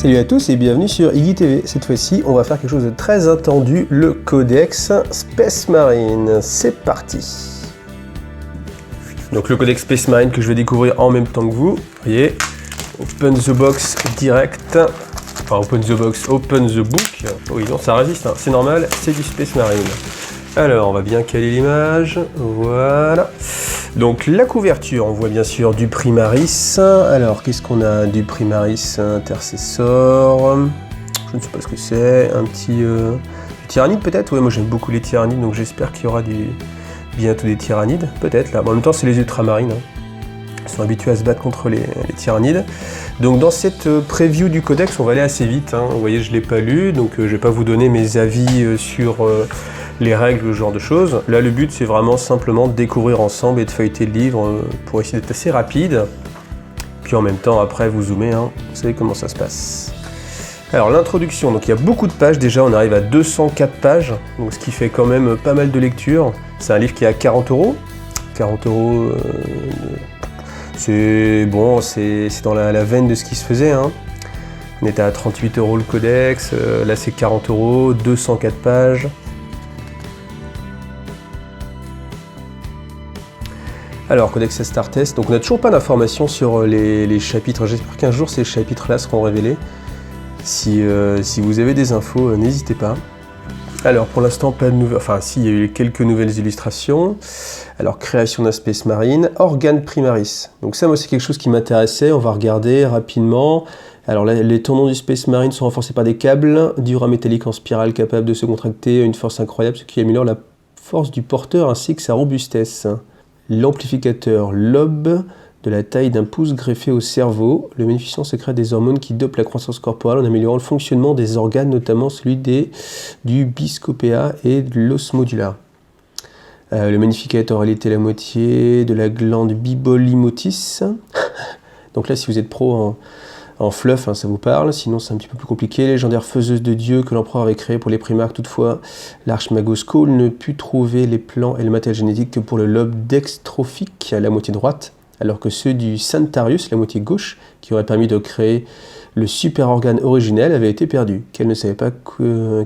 Salut à tous et bienvenue sur Iggy TV. Cette fois-ci, on va faire quelque chose de très attendu, le Codex Space Marine. C'est parti. Donc le Codex Space Marine que je vais découvrir en même temps que vous. Vous voyez, open the box direct. Enfin, open the box, open the book. Oui, non, ça résiste, hein. C'est normal, c'est du Space Marine. Alors, on va bien caler l'image. Voilà. Donc la couverture, on voit bien sûr du Primaris. Alors qu'est-ce qu'on a du Primaris Intercessor? Je ne sais pas ce que c'est. Un petit tyrannide peut-être? Oui, moi j'aime beaucoup les tyrannides, donc j'espère qu'il y aura bientôt des tyrannides. Peut-être là. Bon, en même temps, c'est les ultramarines. Hein. Ils sont habitués à se battre contre les tyrannides. Donc dans cette preview du codex, on va aller assez vite. Hein. Vous voyez, je ne l'ai pas lu, donc je ne vais pas vous donner mes avis sur les règles, ce genre de choses. Là, le but, c'est vraiment simplement de découvrir ensemble et de feuilleter le livre pour essayer d'être assez rapide. Puis en même temps, après, vous zoomez, hein, vous savez comment ça se passe. Alors, l'introduction, donc il y a beaucoup de pages. Déjà, on arrive à 204 pages, donc ce qui fait quand même pas mal de lecture. C'est un livre qui est à 40 €. 40 €, c'est bon, c'est dans la veine de ce qui se faisait. Hein. On était à 38 € le codex, là c'est 40 €, 204 pages. Alors, Codex Astartes, donc on n'a toujours pas d'informations sur les chapitres. J'espère qu'un jour ces chapitres-là seront révélés. Si vous avez des infos, n'hésitez pas. Alors, pour l'instant, pas de nouvelles. Enfin, si, il y a eu quelques nouvelles illustrations. Alors, création d'un Space Marine, Organe Primaris. Donc ça, moi, c'est quelque chose qui m'intéressait. On va regarder rapidement. Alors, là, les tournants du Space Marine sont renforcés par des câbles, du rat métallique en spirale capable de se contracter à une force incroyable, ce qui améliore la force du porteur ainsi que sa robustesse. L'amplificateur lobe de la taille d'un pouce greffé au cerveau. Le magnificent sécrète des hormones qui dopent la croissance corporelle en améliorant le fonctionnement des organes, notamment celui du biscopéa et de l'os modulaire. Le magnificateur allaitait la moitié de la glande bibolimotis. Donc là, si vous êtes pro en fluff, hein, ça vous parle, sinon c'est un petit peu plus compliqué. Légendaire faiseuse de dieu que l'empereur avait créé pour les primarques, toutefois, l'Archmagos Cole ne put trouver les plans et le matériel génétique que pour le lobe dextrophique, la moitié droite, alors que ceux du Santarius, la moitié gauche, qui aurait permis de créer le super organe originel, avaient été perdus. Qu'elle ne savait pas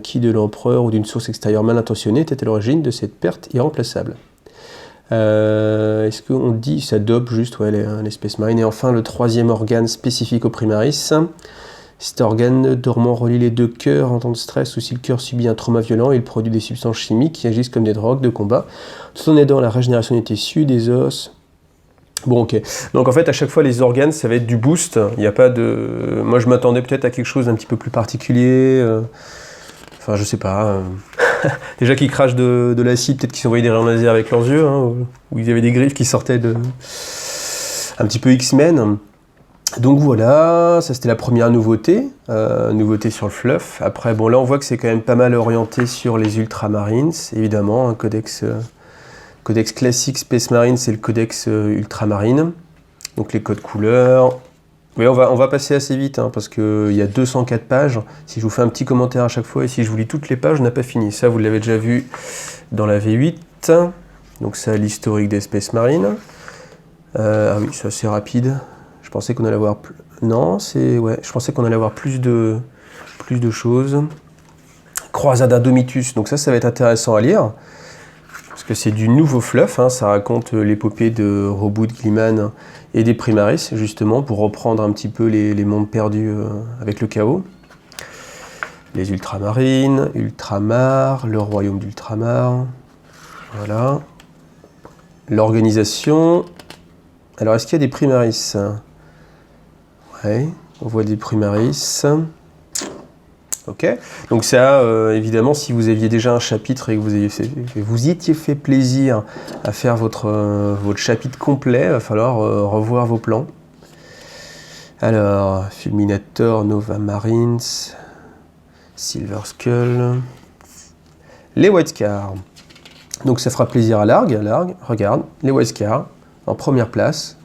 qui de l'empereur ou d'une source extérieure mal intentionnée était à l'origine de cette perte irremplaçable. Est-ce qu'on dit ça dope juste les Space Marines? Et enfin le troisième organe spécifique au Primaris. Cet organe dormant relie les deux cœurs en temps de stress ou si le cœur subit un trauma violent. Il produit des substances chimiques qui agissent comme des drogues de combat tout en aidant à la régénération des tissus, des os. Bon, ok. Donc en fait à chaque fois les organes ça va être du boost. Il n'y a pas de. Moi je m'attendais peut-être à quelque chose d'un petit peu plus particulier. Enfin je sais pas. Déjà qu'ils crachent de l'acide, peut-être qu'ils s'envoyaient des rayons laser avec leurs yeux, hein, ou ils avaient des griffes qui sortaient un petit peu X-Men. Donc voilà, ça c'était la première nouveauté, nouveauté sur le fluff. Après, bon là on voit que c'est quand même pas mal orienté sur les Ultramarines, évidemment, un codex classique Space Marine, c'est le codex Ultramarine. Donc les codes couleurs. Oui, on va passer assez vite, hein, parce qu'il y a 204 pages. Si je vous fais un petit commentaire à chaque fois, et si je vous lis toutes les pages, on n'a pas fini. Ça, vous l'avez déjà vu dans la V8. Donc ça, l'historique des Space Marines. Ah oui, c'est assez rapide. Je pensais qu'on allait avoir... Non, je pensais qu'on allait avoir plus de choses. Croisade Indomitus, donc ça va être intéressant à lire. Parce que c'est du nouveau fluff, hein, ça raconte l'épopée de Roboute, Gilliman et des Primaris, justement, pour reprendre un petit peu les mondes perdus avec le chaos. Les Ultramarines, Ultramar, le royaume d'Ultramar, voilà. L'organisation. Alors, est-ce qu'il y a des Primaris? Ouais, on voit des Primaris. Ok, donc ça, évidemment, si vous aviez déjà un chapitre et que vous y étiez fait plaisir à faire votre chapitre complet, il va falloir revoir vos plans. Alors, Fulminator, Nova Marines, Silver Skull, les White Scars. Donc ça fera plaisir à Largue, regarde, les White Scars, en première place.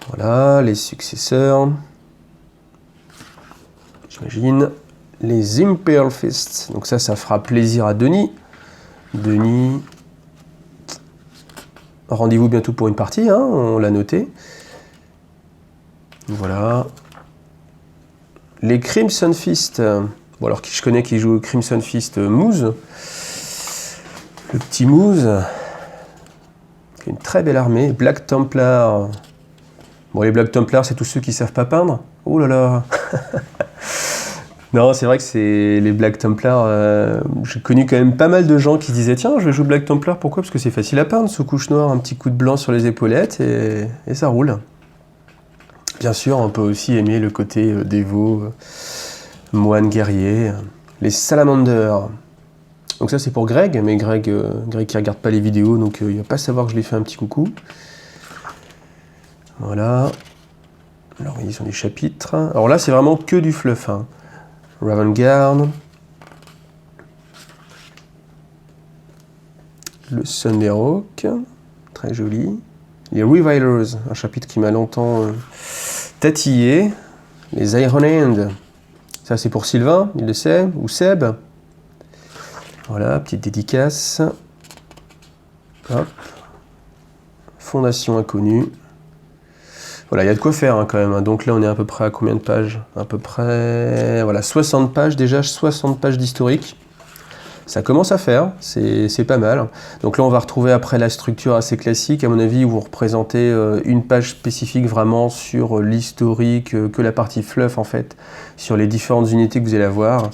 Voilà, les successeurs. J'imagine les Imperial Fists. Donc ça fera plaisir à Denis. Denis, rendez-vous bientôt pour une partie, hein, on l'a noté. Voilà. Les Crimson Fist. Bon, alors qui je connais qui joue au Crimson Fist, Moose. Le petit Moose. Qui a une très belle armée. Black Templar. Bon, les Black Templars, c'est tous ceux qui savent pas peindre. Oh là là. Non, c'est vrai que c'est les Black Templars. J'ai connu quand même pas mal de gens qui se disaient tiens, je vais jouer Black Templar. Pourquoi? Parce que c'est facile à peindre. Sous couche noire, un petit coup de blanc sur les épaulettes et ça roule. Bien sûr, on peut aussi aimer le côté dévot, moine guerrier, les salamanders. Donc ça c'est pour Greg, mais Greg qui regarde pas les vidéos, donc il va pas savoir que je lui ai fait un petit coucou. Voilà. Alors ils ont des chapitres. Alors là c'est vraiment que du fluff. Hein. Ravengard. Le Thunderhawk. Très joli. Les Revilers, un chapitre qui m'a longtemps tatillé. Les Iron Hand. Ça c'est pour Sylvain, il le sait, ou Seb. Voilà, petite dédicace. Hop. Fondation inconnue. Voilà, il y a de quoi faire hein, quand même. Hein. Donc là, on est à peu près à combien de pages? À peu près, voilà, 60 pages déjà, 60 pages d'historique. Ça commence à faire, c'est pas mal. Donc là, on va retrouver après la structure assez classique, à mon avis, où vous représentez une page spécifique vraiment sur l'historique, que la partie fluff en fait, sur les différentes unités que vous allez avoir.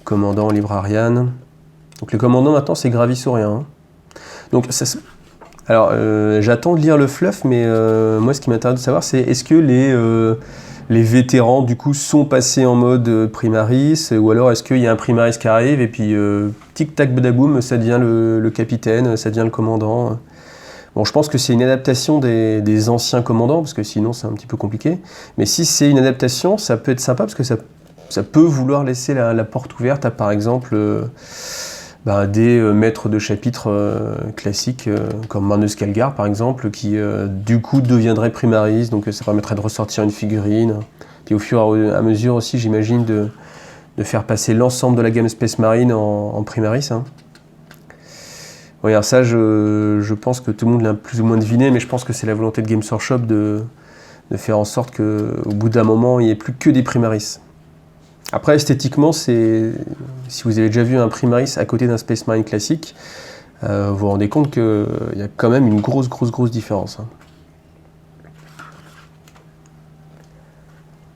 Commandant, librarian. Donc les commandants maintenant, c'est Gravissaurien. Hein. Donc ça, alors, j'attends de lire le fluff, mais moi, ce qui m'intéresse de savoir, c'est est-ce que les vétérans, du coup, sont passés en mode Primaris, ou alors est-ce qu'il y a un Primaris qui arrive, et puis tic-tac, badaboum, ça devient le capitaine, ça devient le commandant. Bon, je pense que c'est une adaptation des anciens commandants, parce que sinon, c'est un petit peu compliqué. Mais si c'est une adaptation, ça peut être sympa, parce que ça peut vouloir laisser la porte ouverte à, par exemple... des maîtres de chapitre classiques comme Marnus Calgar par exemple qui du coup deviendrait Primaris, donc ça permettrait de ressortir une figurine, puis au fur et à mesure aussi j'imagine de faire passer l'ensemble de la gamme Space Marine en Primaris. Hein. Oui, alors ça je pense que tout le monde l'a plus ou moins deviné, mais je pense que c'est la volonté de Games Workshop de faire en sorte qu'au bout d'un moment il n'y ait plus que des Primaris. Après, esthétiquement, si vous avez déjà vu un Primaris à côté d'un Space Marine classique, vous vous rendez compte qu'il y a quand même une grosse différence. Hein.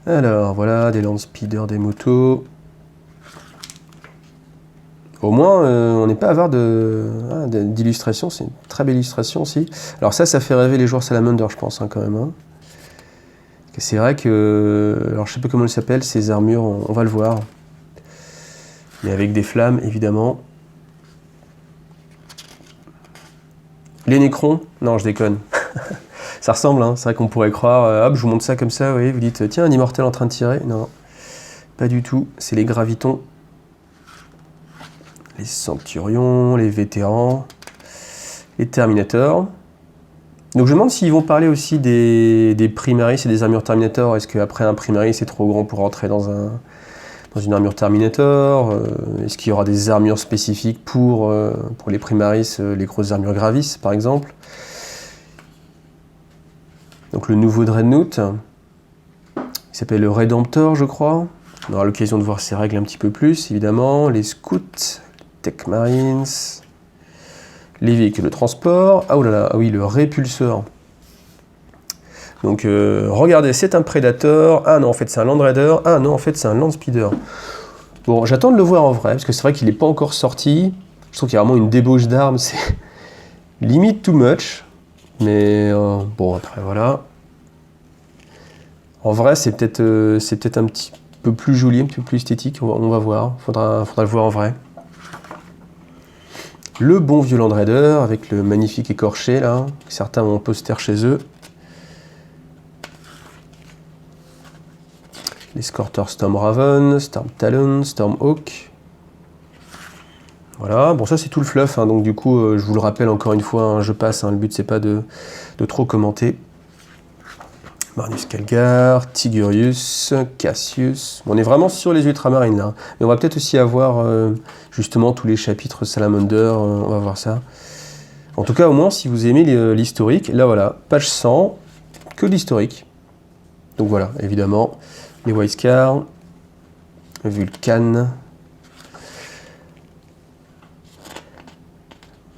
Alors, voilà, des land speeders, des motos. Au moins, on n'est pas avare d'illustrations, c'est une très belle illustration aussi. Alors ça fait rêver les joueurs Salamander, je pense, hein, quand même. Hein. C'est vrai que, alors je sais pas comment elles s'appellent, ces armures, on va le voir. Mais avec des flammes, évidemment. Les Nécrons? Non, je déconne. Ça ressemble, hein. C'est vrai qu'on pourrait croire, hop, je vous montre ça comme ça, oui, vous dites, tiens, un immortel en train de tirer. Non, pas du tout, c'est les Gravitons. Les Centurions, les Vétérans, les Terminators. Donc je me demande s'ils vont parler aussi des Primaris et des armures Terminator. Est-ce qu'après un Primaris c'est trop grand pour rentrer dans une armure Terminator? Est-ce qu'il y aura des armures spécifiques pour les Primaris, les grosses armures Gravis par exemple? Donc le nouveau Dreadnought, il s'appelle le Redemptor je crois. On aura l'occasion de voir ses règles un petit peu plus évidemment. Les Scouts, Tech Marines... Les véhicules de transport, ah oh là là, ah oui, le répulseur. Donc regardez, c'est un Predator, ah non, en fait c'est un Land Raider, ah non, en fait c'est un Land Speeder. Bon, j'attends de le voir en vrai, parce que c'est vrai qu'il n'est pas encore sorti. Je trouve qu'il y a vraiment une débauche d'armes, c'est limite too much. Mais bon, après voilà. En vrai, c'est peut-être un petit peu plus joli, un petit peu plus esthétique, on va voir, faudra le voir en vrai. Le bon vieux Land Raider avec le magnifique écorché là, certains ont un poster chez eux. L'escorteur Stormraven, Stormtalon, Stormhawk. Voilà, bon ça c'est tout le fluff, hein, donc du coup je vous le rappelle encore une fois, hein, je passe, hein, le but c'est pas de trop commenter. Marnus Calgar, Tigurius, Cassius. Bon, on est vraiment sur les ultramarines là. Mais on va peut-être aussi avoir justement tous les chapitres Salamander, on va voir ça. En tout cas, au moins, si vous aimez l'historique, là voilà, page 100, que l'historique. Donc voilà, évidemment, les Wildcard, Vulcan,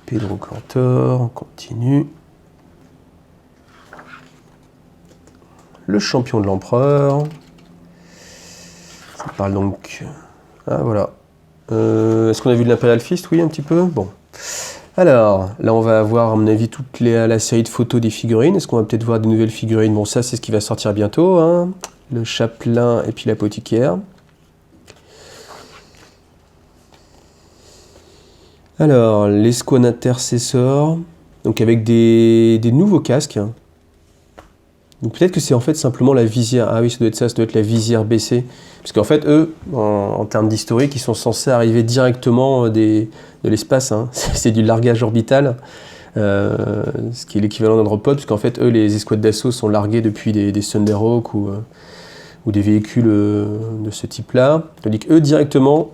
Pedro Cantor, on continue. Le champion de l'empereur. Ça parle donc... Ah voilà. Est-ce qu'on a vu de l'Imperial Fist? Oui, un petit peu. Bon. Alors, là on va avoir à mon avis toute la série de photos des figurines. Est-ce qu'on va peut-être voir des nouvelles figurines? Bon, ça c'est ce qui va sortir bientôt, hein. Le chapelain et puis l'apothicaire. Alors, l'escouade intercesseur, donc avec des nouveaux casques. Donc peut-être que c'est en fait simplement la visière. Ah oui, ça doit être ça, ça doit être la visière baissée. Parce qu'en fait, eux, en termes d'historique, ils sont censés arriver directement de l'espace, hein. C'est du largage orbital, ce qui est l'équivalent d'un drop pod, parce qu'en fait, eux, les escouades d'assaut sont largués depuis des Thunderhawk ou des véhicules de ce type-là. Tandis qu'eux, directement,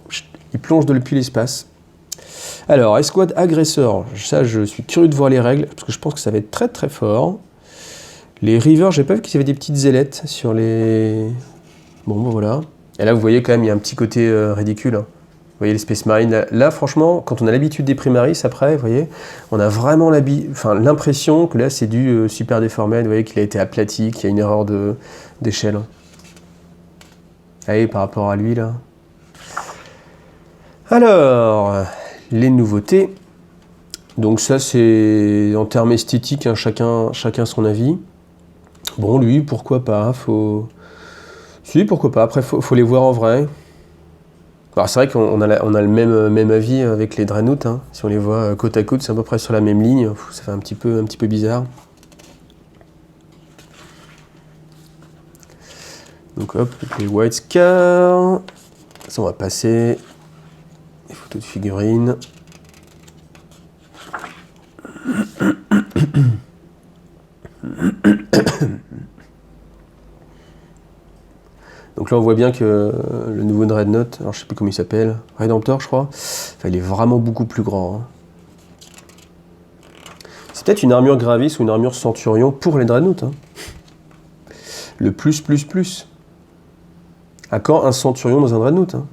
ils plongent depuis l'espace. Alors, escouade agresseur, ça, je suis curieux de voir les règles, parce que je pense que ça va être très très fort. Les Reavers, j'ai pas vu qu'ils avaient des petites ailettes sur les... Bon, ben voilà. Et là, vous voyez quand même, il y a un petit côté ridicule, hein. Vous voyez les Space Marines. Là, franchement, quand on a l'habitude des Primaris, après, vous voyez, on a vraiment l'impression que là, c'est du super déformé. Vous voyez qu'il a été aplati, qu'il y a une erreur d'échelle. Allez, par rapport à lui, là. Alors, les nouveautés. Donc ça, c'est en termes esthétiques, hein, chacun son avis. Bon, lui, pourquoi pas, Si, pourquoi pas, après, faut les voir en vrai. Alors c'est vrai qu'on a le même avis avec les Dreadnought, hein. Si on les voit côte à côte, c'est à peu près sur la même ligne, ça fait un petit peu bizarre. Donc hop, les Wildcard. Ça, on va passer. Les photos de figurines. Donc là, on voit bien que le nouveau Dreadnought, alors je sais plus comment il s'appelle, Redemptor, je crois, enfin, il est vraiment beaucoup plus grand, hein. C'est peut-être une armure Gravis ou une armure Centurion pour les Dreadnought, hein. Le plus. À quand un Centurion dans un Dreadnought, hein?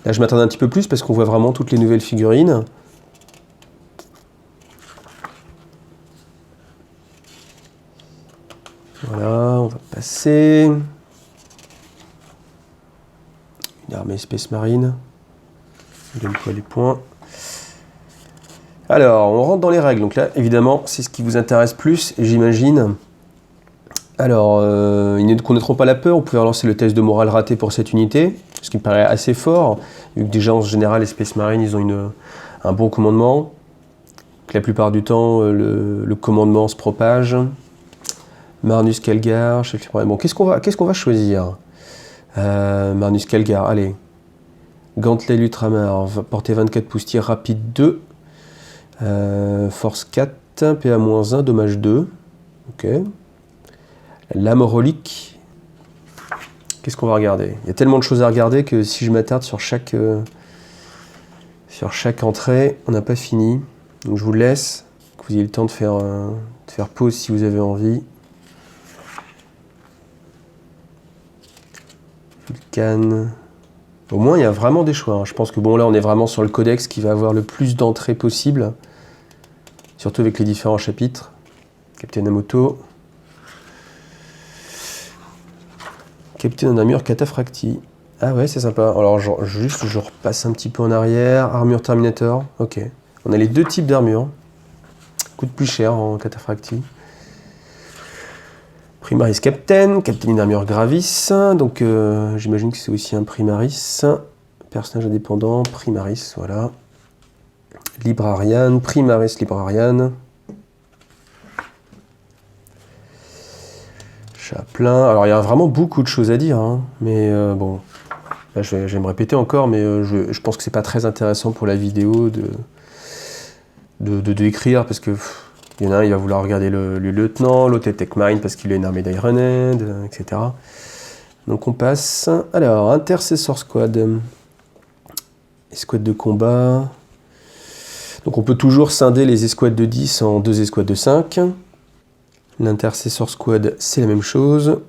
Là, je m'attendais un petit peu plus parce qu'on voit vraiment toutes les nouvelles figurines. Voilà, on va passer. Une armée Space Marine. Donne pas les points. Alors, on rentre dans les règles. Donc là, évidemment, c'est ce qui vous intéresse plus, j'imagine. Alors, ils ne connaîtront pas la peur. Vous pouvez relancer le test de morale raté pour cette unité, ce qui me paraît assez fort, vu que déjà, en général, les Space Marines, ils ont un bon commandement. Que la plupart du temps, le commandement se propage. Marnus Calgar, chef suprême. Bon, qu'est-ce qu'on va choisir? Marnus Calgar, allez. Gantelet Lutramar, portée 24 pouces, tir rapide 2. Force 4, PA-1, dommage 2. Ok. Lame relique. Qu'est-ce qu'on va regarder? Il y a tellement de choses à regarder que si je m'attarde sur chaque entrée, on n'a pas fini. Donc je vous laisse, que vous ayez le temps de faire pause si vous avez envie. Vulcan. Au moins, il y a vraiment des choix, hein. Je pense que bon, là, on est vraiment sur le codex qui va avoir le plus d'entrées possible. Surtout avec les différents chapitres. Capitaine Amoto. Capitaine en armure Cataphracti. Ah ouais, c'est sympa. Alors, je repasse un petit peu en arrière. Armure Terminator. Ok. On a les deux types d'armure. Coûte plus cher en Cataphracti. Primaris Captain, Captain d'armure Gravis. Donc, j'imagine que c'est aussi un Primaris. Personnage indépendant, Primaris, voilà. Librarian, Primaris Librarian. Chapelain. Alors, il y a vraiment beaucoup de choses à dire, hein, mais bon, là, je vais me répéter encore, mais je pense que c'est pas très intéressant pour la vidéo de décrire, parce que il y en a un, il va vouloir regarder le lieutenant, l'autre est Tech Marine parce qu'il a une armée d'Ironhead, etc. Donc on passe. Alors, Intercessor Squad. Escouade de combat. Donc on peut toujours scinder les escouades de 10 en deux escouades de 5. L'Intercessor Squad, c'est la même chose.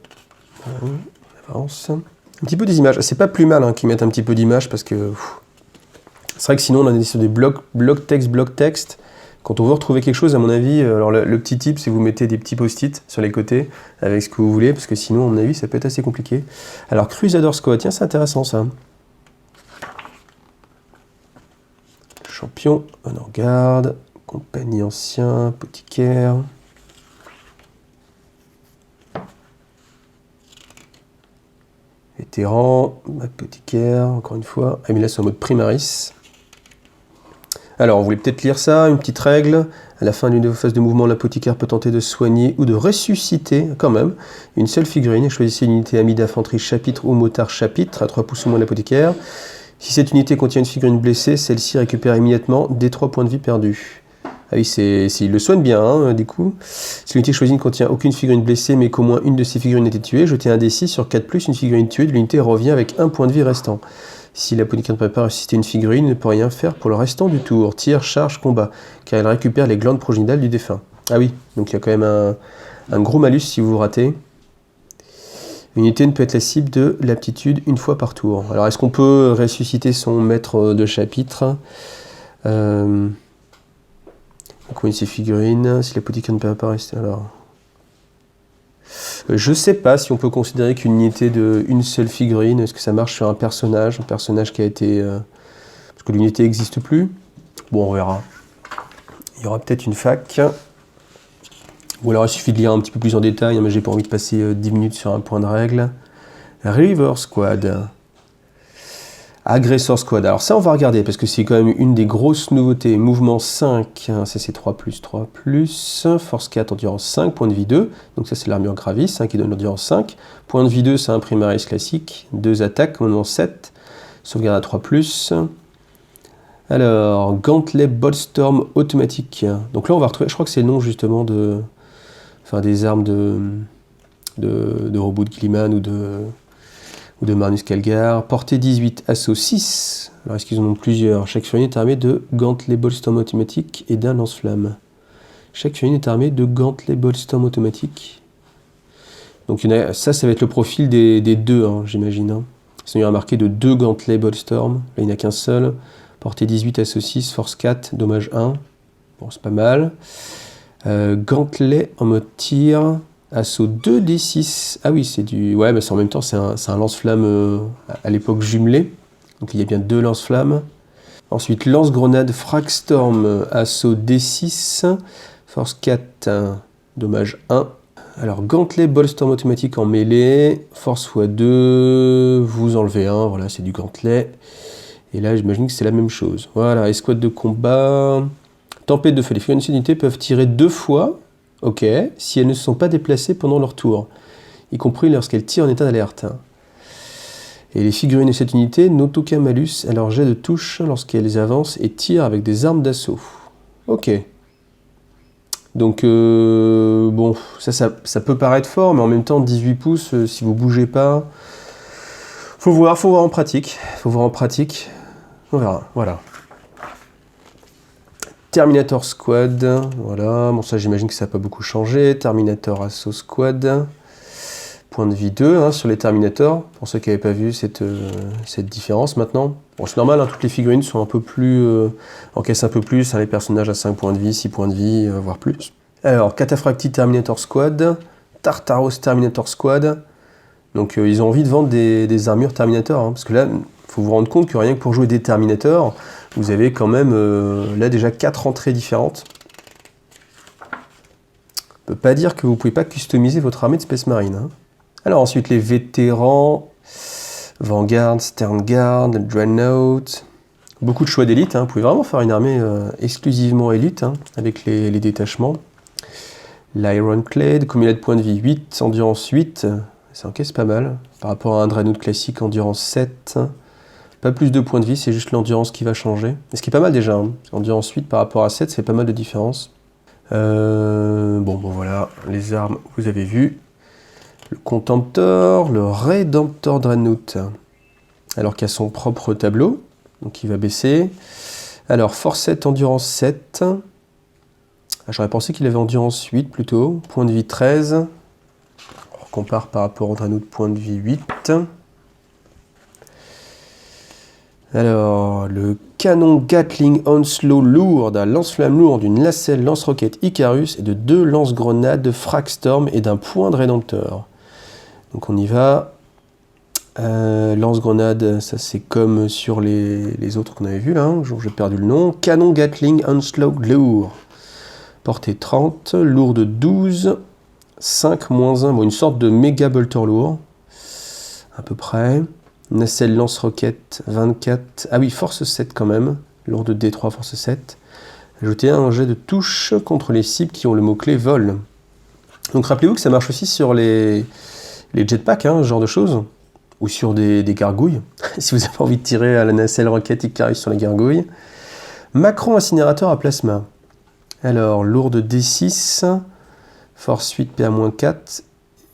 On avance. Un petit peu des images. C'est pas plus mal qu'ils mettent un petit peu d'images parce que... C'est vrai que sinon on a sur des blocs texte. Quand on veut retrouver quelque chose, à mon avis, alors le petit tip, c'est que vous mettez des petits post-it sur les côtés avec ce que vous voulez, parce que sinon, à mon avis, ça peut être assez compliqué. Alors, Crusader Squad, tiens, c'est intéressant ça. Champion, Honor Guard, compagnie ancien, apothicaire. Vétéran, apothicaire, encore une fois. Ah, mais là, c'est en mode Primaris. Alors, on voulait peut-être lire ça, une petite règle. À la fin d'une phase de mouvement, l'apothicaire peut tenter de soigner ou de ressusciter, quand même, une seule figurine. Choisissez une unité amie d'infanterie chapitre ou motard chapitre, à 3 pouces ou moins de l'apothicaire. Si cette unité contient une figurine blessée, celle-ci récupère immédiatement des 3 points de vie perdus. Ah oui, il le soigne bien, du coup. Si l'unité choisie ne contient aucune figurine blessée, mais qu'au moins une de ces figurines a été tuée, jetez un D6 sur 4+, une figurine tuée de l'unité revient avec 1 point de vie restant. Si l'apothicaire ne peut pas ressusciter une figurine, il ne peut rien faire pour le restant du tour. Tir, charge, combat, car il récupère les glandes progénitales du défunt. Ah oui, donc il y a quand même un gros malus si vous ratez. L'unité ne peut être la cible de l'aptitude une fois par tour. Alors est-ce qu'on peut ressusciter son maître de chapitre Combien de ces figurines? Si l'apothicaire ne peut pas rester, alors... Je ne sais pas si on peut considérer qu'une unité de une seule figurine, est-ce que ça marche sur un personnage qui a été... parce que l'unité n'existe plus. Bon, on verra. Il y aura peut-être une fac. Ou alors il suffit de lire un petit peu plus en détail, mais j'ai pas envie de passer 10 minutes sur un point de règle. River Squad. Aggressor Squad. Alors ça, on va regarder, parce que c'est quand même une des grosses nouveautés. Mouvement 5, ça c'est 3+, force 4, endurance 5, point de vie 2. Donc ça c'est l'armure Gravis, qui donne l'endurance 5. Point de vie 2, c'est un Primaris classique. 2 attaques, mouvement 7. Sauvegarde à 3+. Alors, Gantelet Boltstorm automatique. Donc là, on va retrouver, je crois que c'est le nom justement de... Enfin, des armes de robots de Gilliman ou de Magnus Calgar. Portée 18, assaut 6. Alors, est-ce qu'ils en ont plusieurs? Chaque figurine est armée de Gantelet Boltstorm automatique et d'un lance-flamme. Chaque figurine est armée de Gantelet Boltstorm automatique. Donc, ça va être le profil des deux, j'imagine. Sinon, il y aura marqué de 2 Gantelet Boltstorm. Là, il n'y en a qu'un seul. Portée 18, assaut 6, force 4, dommage 1. Bon, c'est pas mal. Gantelet en mode tir, assaut 2d6. Ah oui, c'est du... Ouais, mais en même temps, c'est un lance-flamme à l'époque jumelé. Donc il y a bien 2 lance-flammes. Ensuite, lance-grenade Fragstorm, assaut d6, force 4, dommage 1. Alors, Gantelet Boltstorm automatique en mêlée, force x2, vous enlevez 1, voilà, c'est du Gantelet. Et là, j'imagine que c'est la même chose. Voilà, escouade de combat... Tempête de feu. Les figurines de cette unité peuvent tirer 2 fois, ok, si elles ne se sont pas déplacées pendant leur tour, y compris lorsqu'elles tirent en état d'alerte. Et les figurines de cette unité n'ont aucun malus à leur jet de touche lorsqu'elles avancent et tirent avec des armes d'assaut. Ok. Donc, bon, ça peut paraître fort, mais en même temps, 18 pouces, si vous bougez pas... Faut voir en pratique. On verra, voilà. Terminator Squad, voilà, bon ça j'imagine que ça n'a pas beaucoup changé. Terminator Assault Squad, point de vie 2 sur les Terminators, pour ceux qui n'avaient pas vu cette différence maintenant. Bon c'est normal, toutes les figurines sont un peu plus, encaissent un peu plus, les personnages à 5 points de vie, 6 points de vie, voire plus. Alors, Cataphractii Terminator Squad, Tartaros Terminator Squad, donc ils ont envie de vendre des armures Terminator, parce que là, il faut vous rendre compte que rien que pour jouer des Terminators, vous avez quand même là déjà 4 entrées différentes. On ne peut pas dire que vous ne pouvez pas customiser votre armée de Space Marine. Alors ensuite les vétérans, Vanguard, Sternguard, Dreadnought. Beaucoup de choix d'élite, vous pouvez vraiment faire une armée exclusivement élite avec les détachements. L'Ironclad, combien de points de vie? 8, endurance 8, ça encaisse pas mal. Par rapport à un Dreadnought classique, endurance 7. Pas plus de points de vie, c'est juste l'endurance qui va changer. Ce qui est pas mal déjà. Endurance 8 par rapport à 7, ça fait pas mal de différence. Bon, voilà, les armes, vous avez vu. Le Contemptor, le Redemptor Dreadnought. Alors qu'il a son propre tableau, donc il va baisser. Alors, force 7, endurance 7. J'aurais pensé qu'il avait endurance 8 plutôt. Point de vie 13. On compare par rapport au Dreadnought, point de vie 8. Alors, le canon Gatling Onslow lourd, d'un lance-flamme lourd, d'une nacelle lance-roquette Icarus et de 2 lance-grenades Fragstorm et d'un point de Rédempteur. Donc on y va. Lance-grenade, ça c'est comme sur les autres qu'on avait vus là, j'ai perdu le nom. Canon Gatling Onslow lourd. Portée 30, lourde 12, 5 moins 1, bon, une sorte de méga bolter lourd, à peu près. Nacelle lance-roquette 24, ah oui, force 7 quand même, lourde D3, force 7. Ajouter un jet de touche contre les cibles qui ont le mot-clé vol. Donc rappelez-vous que ça marche aussi sur les jetpacks, ce genre de choses, ou sur des gargouilles, si vous avez envie de tirer à la nacelle roquette Icarus sur les gargouilles. Macron incinérateur à plasma. Alors, lourde D6, force 8, PA-4,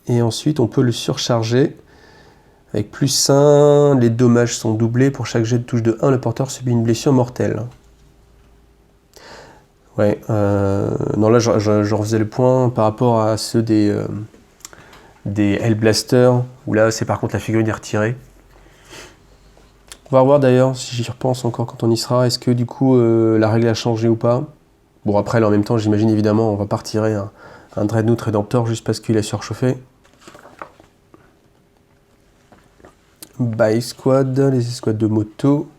et ensuite on peut le surcharger avec plus 1, les dommages sont doublés, pour chaque jet de touche de 1, le porteur subit une blessure mortelle. Ouais, non là je refaisais le point par rapport à ceux des Hellblaster, où là c'est par contre la figurine est retirée. On va revoir d'ailleurs, si j'y repense encore quand on y sera, est-ce que du coup la règle a changé ou pas. Bon après là en même temps j'imagine évidemment on va pas retirer un Dreadnought Rédempteur juste parce qu'il est surchauffé. By squad, les escouades de moto.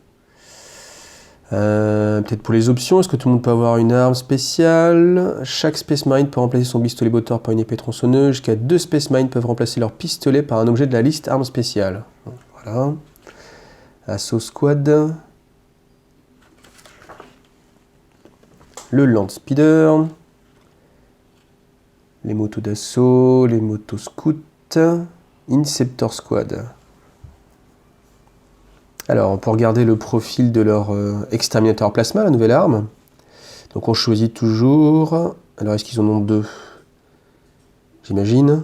Peut-être pour les options, est-ce que tout le monde peut avoir une arme spéciale? Chaque Space Marine peut remplacer son pistolet botteur par une épée tronçonneuse. Jusqu'à 2 Space Marines peuvent remplacer leur pistolet par un objet de la liste armes spéciales. Voilà. Assaut squad. Le Land Speeder. Les motos d'assaut, les motos scouts. Inceptor squad. Alors, on peut regarder le profil de leur exterminateur plasma, la nouvelle arme. Donc on choisit toujours... Alors, est-ce qu'ils en ont 2? J'imagine.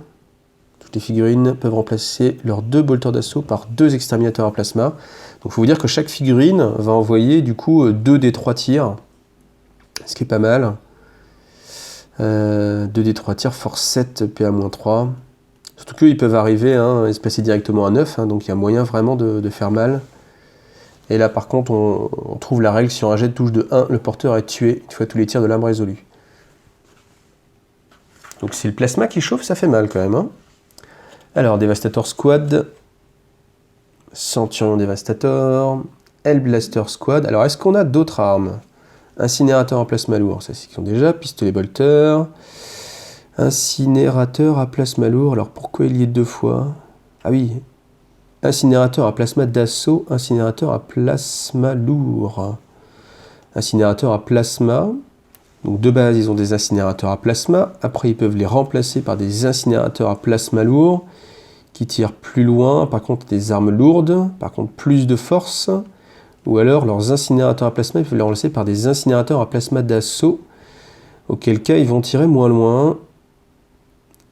Toutes les figurines peuvent remplacer leurs 2 bolteurs d'assaut par 2 exterminateurs à plasma. Donc il faut vous dire que chaque figurine va envoyer du coup 2 des 3 tirs. Ce qui est pas mal. 2 des 3 tirs, force 7, PA-3. Surtout qu'ils peuvent arriver et se passer directement à 9, donc il y a moyen vraiment de faire mal. Et là par contre on trouve la règle, sur un jet de touche de 1, le porteur est tué une fois tous les tirs de l'arme résolus. Donc c'est le plasma qui chauffe, ça fait mal quand même. Alors Devastator Squad, Centurion Devastator, Hellblaster Squad. Alors est-ce qu'on a d'autres armes? Incinérateur à plasma lourd, ça c'est qu'ils ont déjà. Pistolet bolter. Incinérateur à plasma lourd, alors pourquoi il y est 2 fois? Ah oui. Incinérateur à plasma d'assaut, incinérateur à plasma lourd. Incinérateur à plasma. Donc de base, ils ont des incinérateurs à plasma. Après, ils peuvent les remplacer par des incinérateurs à plasma lourd qui tirent plus loin. Par contre, des armes lourdes. Par contre, plus de force. Ou alors, leurs incinérateurs à plasma, ils peuvent les remplacer par des incinérateurs à plasma d'assaut. Auquel cas, ils vont tirer moins loin,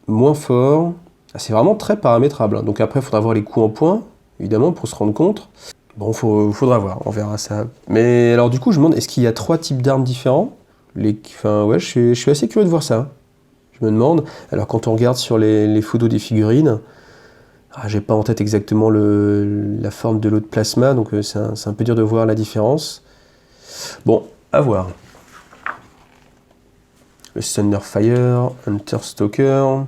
moins fort. C'est vraiment très paramétrable. Donc après, il faudra voir les coups en points, évidemment, pour se rendre compte. Bon, faudra voir, on verra ça. Mais alors du coup, je me demande, est-ce qu'il y a 3 types d'armes différents? Enfin, ouais, je suis assez curieux de voir ça. Je me demande. Alors quand on regarde sur les photos des figurines, j'ai pas en tête exactement la forme de l'autre plasma, donc c'est un peu dur de voir la différence. Bon, à voir. Le Thunderfire, Hunter Stalker...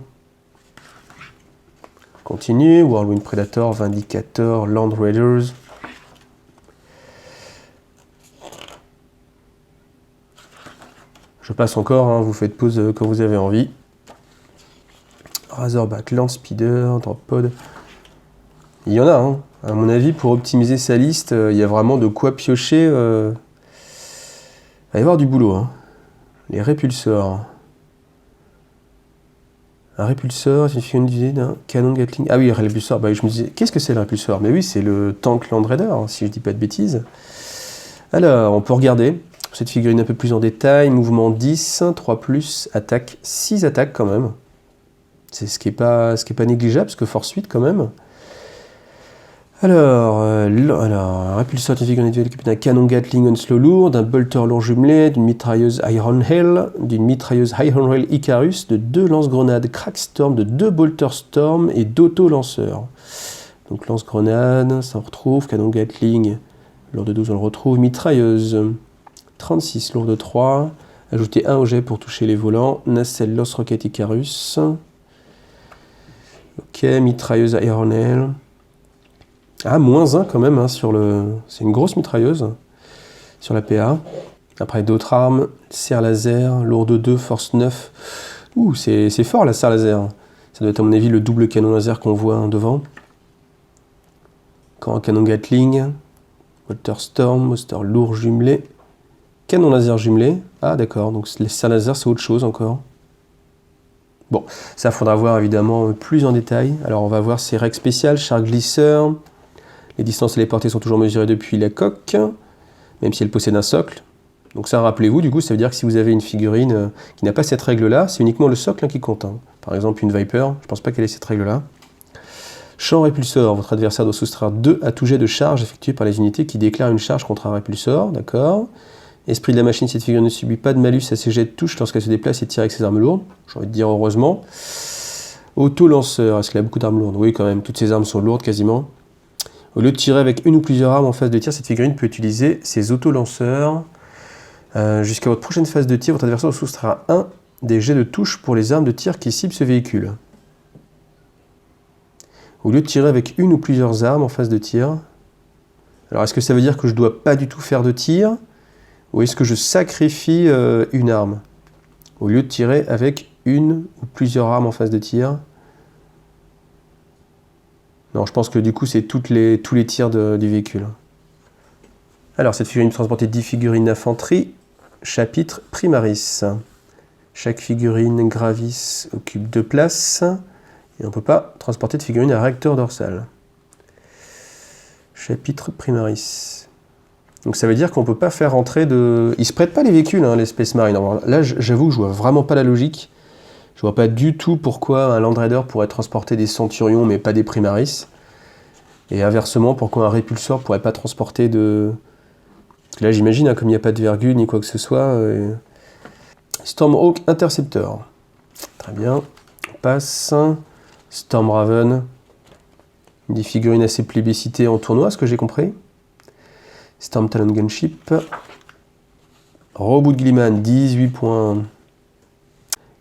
Continue, Whirlwind Predator, Vindicator, Land Raiders. Je passe encore, vous faites pause quand vous avez envie. Razorback, Land Speeder, Drop-Pod. Il y en a, à mon avis, pour optimiser sa liste, il y a vraiment de quoi piocher. Il va y avoir du boulot. Les répulsors. Un répulsor, c'est une figurine d'idée d'un canon Gatling. Ah oui, un répulsor, je me disais, qu'est-ce que c'est le répulsor? Mais oui, c'est le tank Land Raider, si je dis pas de bêtises. Alors, on peut regarder cette figurine un peu plus en détail. Mouvement 10, 3+, attaque, 6 attaques quand même. C'est ce qui est pas négligeable, parce que force 8 quand même. Un répulseur scientifique individuel équipé d'un canon Gatling Onslow lourd, d'un bolter lourd jumelé, d'une mitrailleuse Iron Hail, d'une mitrailleuse Iron Hail Icarus, de 2 lance-grenades Crackstorm, de 2 bolter Storm et d'auto-lanceurs. Donc lance-grenades, ça on retrouve, canon Gatling, lourd de 12 on le retrouve, mitrailleuse 36, lourd de 3, ajouter 1 objet pour toucher les volants, nacelle Lance Rocket Icarus, ok, mitrailleuse Iron Hail. Ah, -1 quand même, hein, sur le... C'est une grosse mitrailleuse sur la PA. Après, d'autres armes, serre laser, lourde 2, force 9. Ouh, c'est fort la serre laser. Ça doit être à mon avis le double canon laser qu'on voit devant. Quand un canon Gatling, Bolter Storm, Monster lourd jumelé, canon laser jumelé. Ah d'accord, donc les serres laser c'est autre chose encore. Bon, ça faudra voir évidemment plus en détail. Alors on va voir ces règles spéciales, char glisseur. Les distances et les portées sont toujours mesurées depuis la coque, même si elle possède un socle. Donc ça, rappelez-vous, du coup, ça veut dire que si vous avez une figurine qui n'a pas cette règle-là, c'est uniquement le socle qui compte. Hein. Par exemple, une Viper, je ne pense pas qu'elle ait cette règle-là. Champ répulsor, votre adversaire doit soustraire 2 à tout jet de charge effectué par les unités qui déclarent une charge contre un répulsor, d'accord. Esprit de la machine, cette figurine ne subit pas de malus à ses jets de touche lorsqu'elle se déplace et tire avec ses armes lourdes. J'ai envie de dire heureusement. Auto-lanceur, est-ce qu'il a beaucoup d'armes lourdes? Oui, quand même, toutes ses armes sont lourdes quasiment. Au lieu de tirer avec une ou plusieurs armes en phase de tir, cette figurine peut utiliser ses auto-lanceurs. Jusqu'à votre prochaine phase de tir, votre adversaire soustraira 1 des jets de touche pour les armes de tir qui ciblent ce véhicule. Au lieu de tirer avec une ou plusieurs armes en phase de tir, alors est-ce que ça veut dire que je ne dois pas du tout faire de tir? Ou est-ce que je sacrifie une arme? Au lieu de tirer avec une ou plusieurs armes en phase de tir. Non, je pense que du coup, c'est tous les tirs du véhicule. Alors, cette figurine peut transporter 10 figurines d'infanterie. Chapitre Primaris. Chaque figurine Gravis occupe 2 places. Et on ne peut pas transporter de figurines à réacteur dorsal. Chapitre Primaris. Donc ça veut dire qu'on ne peut pas faire rentrer de... Ils ne se prêtent pas les véhicules, hein, les Space Marines. Alors là, j'avoue que je vois vraiment pas la logique. Je vois pas du tout pourquoi un Land Raider pourrait transporter des Centurions mais pas des Primaris. Et inversement, pourquoi un Répulsor pourrait pas transporter de... Parce que là, j'imagine, hein, comme il n'y a pas de virgule ni quoi que ce soit. Stormhawk Interceptor. Très bien. On passe. Storm Raven. Des figurines assez plébiscitées en tournoi, ce que j'ai compris. Storm Talon Gunship. Robot de Gilliman, 18 points.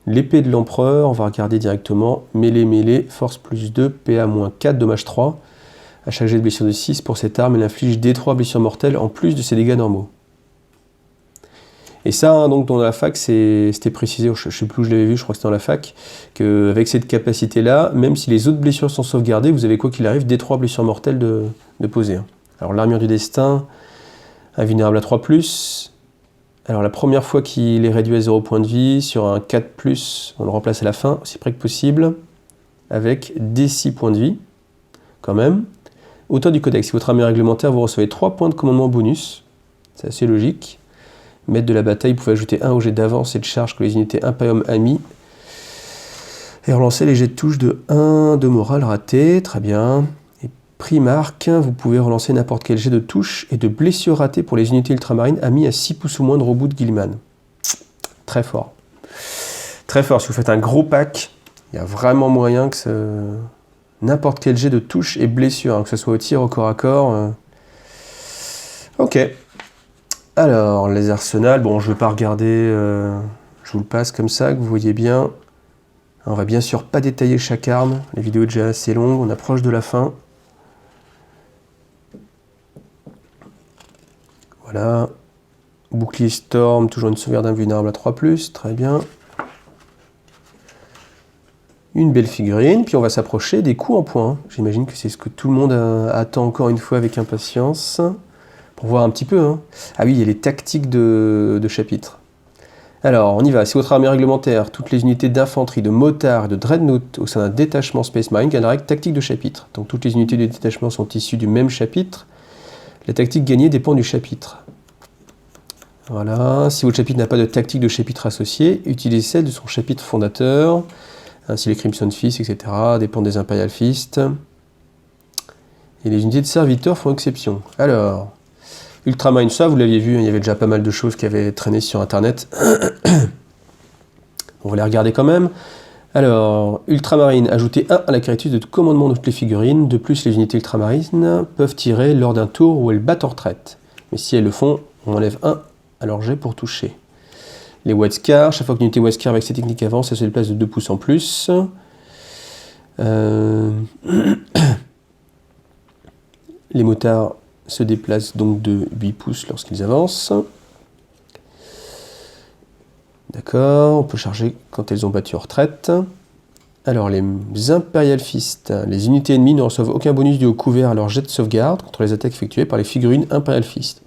L'épée de l'empereur, on va regarder directement. Mêlée, force plus 2, PA moins 4, dommage 3. À chaque jet de blessure de 6 pour cette arme, elle inflige D3 blessures mortelles en plus de ses dégâts normaux. Et ça, hein, donc dans la fac, c'était précisé, je ne sais plus où je l'avais vu, je crois que c'était dans la fac, qu'avec cette capacité-là, même si les autres blessures sont sauvegardées, vous avez quoi qu'il arrive, D3 blessures mortelles de poser. Alors l'armure du destin, invulnérable à 3+. Alors la première fois qu'il est réduit à 0 points de vie, sur un 4+, on le remplace à la fin, aussi près que possible, avec D6 points de vie, quand même. Auteur du codex, si votre arme est réglementaire, vous recevez 3 points de commandement bonus, c'est assez logique. Maître de la bataille, vous pouvez ajouter 1 au jet d'avance et de charge que les unités Imperium amis. Et relancer les jets de touche de 1 de morale raté, très bien. Et Primarque, vous pouvez relancer n'importe quel jet de touche et de blessure raté pour les unités ultramarines amis à 6 pouces ou moins de Robot de Gilliman. Très fort. Très fort, si vous faites un gros pack, il y a vraiment moyen que n'importe quel jet de touche et blessure, hein, que ce soit au tir, au corps à corps. Ok. Alors, les arsenals, bon, je ne vais pas regarder, je vous le passe comme ça, que vous voyez bien. On va bien sûr pas détailler chaque arme, la vidéo est déjà assez longue, on approche de la fin. Voilà. Bouclier Storm, toujours une sauvegarde invulnérable à 3+, très bien. Une belle figurine, puis on va s'approcher des coups en points. J'imagine que c'est ce que tout le monde attend encore une fois avec impatience. Pour voir un petit peu. Hein. Ah oui, il y a les tactiques de chapitre. Alors, on y va. Si votre armée réglementaire, toutes les unités d'infanterie, de motards et de dreadnought au sein d'un détachement Space Marine gagnent la règle tactique de chapitre. Donc toutes les unités de détachement sont issues du même chapitre. La tactique gagnée dépend du chapitre. Voilà. Si votre chapitre n'a pas de tactique de chapitre associée, utilisez celle de son chapitre fondateur. Ainsi les Crimson Fist, etc. dépendent des Imperial Fist. Et les unités de serviteurs font exception. Alors, Ultramarine, ça vous l'aviez vu, il y avait déjà pas mal de choses qui avaient traîné sur internet. On va les regarder quand même. Alors, Ultramarine, ajoutez 1 à la caractéristique de commandement de toutes les figurines. De plus, les unités ultramarines peuvent tirer lors d'un tour où elles battent en retraite. Mais si elles le font, on enlève 1 à leur jet pour toucher. Les Wesker, chaque fois qu'une unité Wesker avec ces techniques avance, elle se déplace de 2 pouces en plus. Les motards se déplacent donc de 8 pouces lorsqu'ils avancent. D'accord, on peut charger quand elles ont battu en retraite. Alors, les Imperial Fist. Les unités ennemies ne reçoivent aucun bonus dû au couvert à leur jet de sauvegarde contre les attaques effectuées par les figurines Imperial Fist.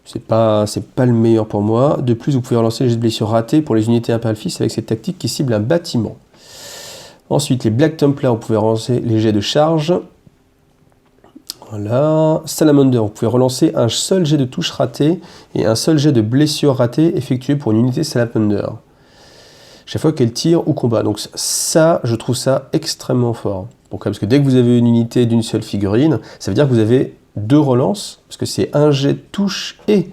C'est pas le meilleur pour moi. De plus, vous pouvez relancer les jets de blessure ratés pour les unités Imperial Fist avec cette tactique qui cible un bâtiment. Ensuite, les Black Templars, vous pouvez relancer les jets de charge. Voilà. Salamander, vous pouvez relancer un seul jet de touche raté et un seul jet de blessure raté effectué pour une unité Salamander. Chaque fois qu'elle tire ou combat. Donc ça, je trouve ça extrêmement fort. Pourquoi ? Parce que dès que vous avez une unité d'une seule figurine, ça veut dire que vous avez 2 relances, parce que c'est un jet de touche et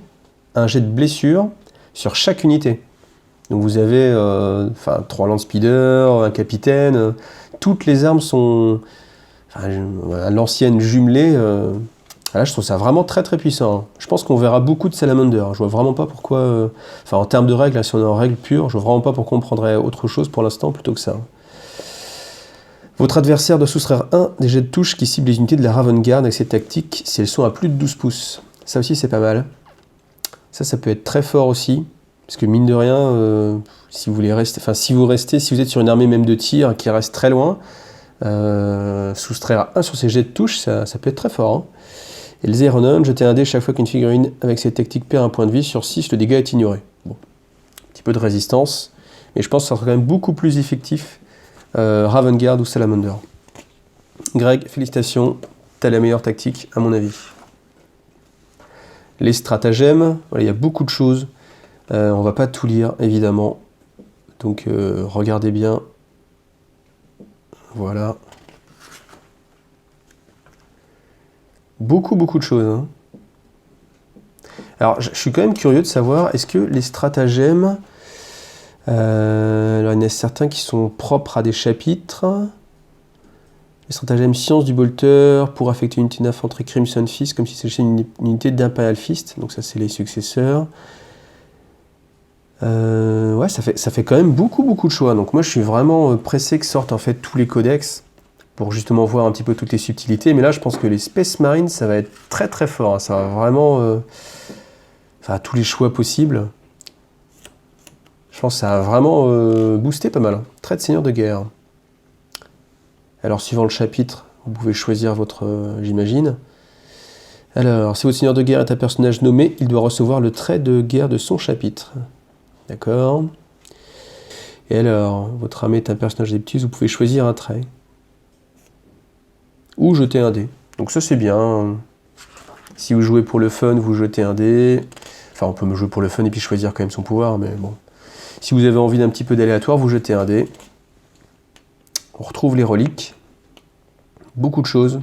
un jet de blessure sur chaque unité. Donc vous avez 3 landspeeders, un capitaine, toutes les armes sont... l'ancienne jumelée, là je trouve ça vraiment très très puissant. Je pense qu'on verra beaucoup de Salamander. Je vois vraiment pas pourquoi... en termes de règles, si on est en règle pure, je vois vraiment pas pourquoi on prendrait autre chose pour l'instant plutôt que ça. Votre adversaire doit soustraire 1 des jets de touche qui ciblent les unités de la Raven Guard avec cette tactique si elles sont à plus de 12 pouces. Ça aussi c'est pas mal. Ça peut être très fort aussi. Parce que mine de rien, si vous êtes sur une armée même de tir qui reste très loin, soustraire 1 sur ces jets de touche, ça peut être très fort. Hein. Et le Zeronon, jeter un dé chaque fois qu'une figurine avec cette tactique perd un point de vie, sur 6, le dégât est ignoré. Bon, un petit peu de résistance, mais je pense que ça sera quand même beaucoup plus effectif Raven Guard ou Salamander. Greg, félicitations, t'as la meilleure tactique à mon avis. Les stratagèmes, voilà, il y a beaucoup de choses. On va pas tout lire évidemment, donc regardez bien. Voilà. Beaucoup de choses. Hein. Alors je suis quand même curieux de savoir, est-ce que les stratagèmes, alors il y en a certains qui sont propres à des chapitres. Les stratagèmes science du bolter pour affecter une unité d'infanterie Crimson Fist, comme si c'était une unité d'Imperial Fist, donc ça c'est les successeurs. Ouais, ça fait quand même beaucoup de choix. Donc moi je suis vraiment pressé que sortent en fait tous les codex pour justement voir un petit peu toutes les subtilités. Mais là je pense que les Space Marines ça va être très très fort. Hein. Ça va vraiment... tous les choix possibles. Je pense que ça va vraiment booster pas mal. Hein. Trait de seigneur de guerre. Alors suivant le chapitre, vous pouvez choisir votre... j'imagine. Alors, si votre seigneur de guerre est un personnage nommé, il doit recevoir le trait de guerre de son chapitre. D'accord. Et alors, votre armée est un personnage des vous pouvez choisir un trait. Ou jeter un dé. Donc ça c'est bien. Si vous jouez pour le fun, vous jetez un dé. Enfin, on peut me jouer pour le fun et puis choisir quand même son pouvoir, mais bon. Si vous avez envie d'un petit peu d'aléatoire, vous jetez un dé. On retrouve les reliques. Beaucoup de choses.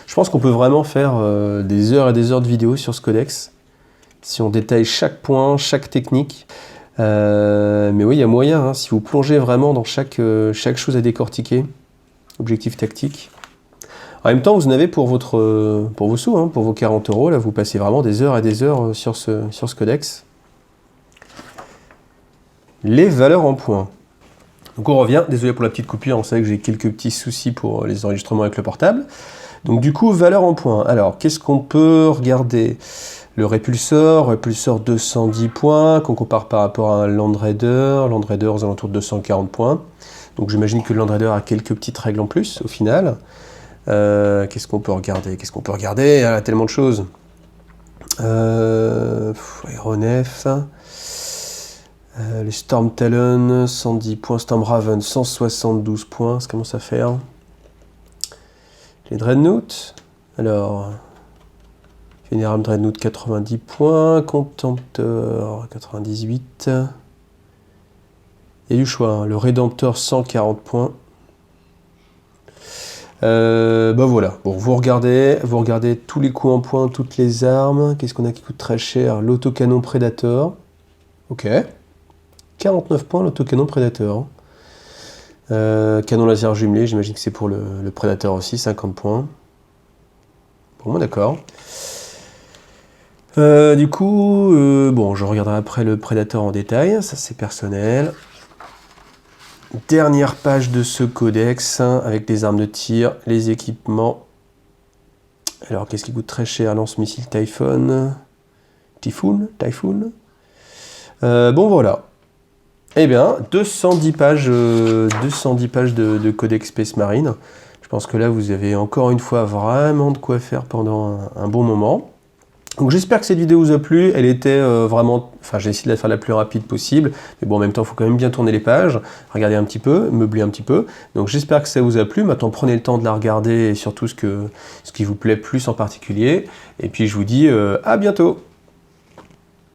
Je pense qu'on peut vraiment faire des heures et des heures de vidéos sur ce codex. Si on détaille chaque point, chaque technique. Mais oui, il y a moyen, hein, si vous plongez vraiment dans chaque chose à décortiquer. Objectif tactique. En même temps, vous en avez pour vos sous, hein, pour vos 40 €. Là, vous passez vraiment des heures et des heures sur ce codex. Les valeurs en points. Donc on revient, désolé pour la petite coupure, on savait que j'ai quelques petits soucis pour les enregistrements avec le portable. Donc du coup, valeurs en points. Alors, qu'est-ce qu'on peut regarder ? Le répulsor 210 points, qu'on compare par rapport à un Land Raider aux alentours de 240 points. Donc j'imagine que le Land Raider a quelques petites règles en plus, au final. Qu'est-ce qu'on peut regarder ? Il y a tellement de choses. Aéronef... les Storm Talon, 110 points. Storm Raven, 172 points. Ça commence à faire. Les Dreadnought. Alors, Venerable Dreadnought, 90 points. Contemptor, 98. Il y a du choix. Hein. Le Redemptor, 140 points. Bah voilà, bon, vous regardez tous les coups en poing, toutes les armes. Qu'est-ce qu'on a qui coûte très cher? L'autocanon Predator. Ok. 49 points l'autocanon Predator. Canon laser jumelé, j'imagine que c'est pour le Predator aussi, 50 points. Bon, d'accord. Du coup, bon, je regarderai après le Predator en détail, ça c'est personnel. Dernière page de ce codex, hein, avec les armes de tir, les équipements. Alors, qu'est-ce qui coûte très cher? Lance-missile Typhoon. Bon, voilà. Eh bien, 210 pages de codex Space Marine. Je pense que là, vous avez encore une fois vraiment de quoi faire pendant un bon moment. Donc j'espère que cette vidéo vous a plu, elle était vraiment, enfin j'ai essayé de la faire la plus rapide possible, mais bon en même temps il faut quand même bien tourner les pages, regarder un petit peu, meubler un petit peu, donc j'espère que ça vous a plu, maintenant prenez le temps de la regarder et surtout ce qui vous plaît plus en particulier, et puis je vous dis à bientôt.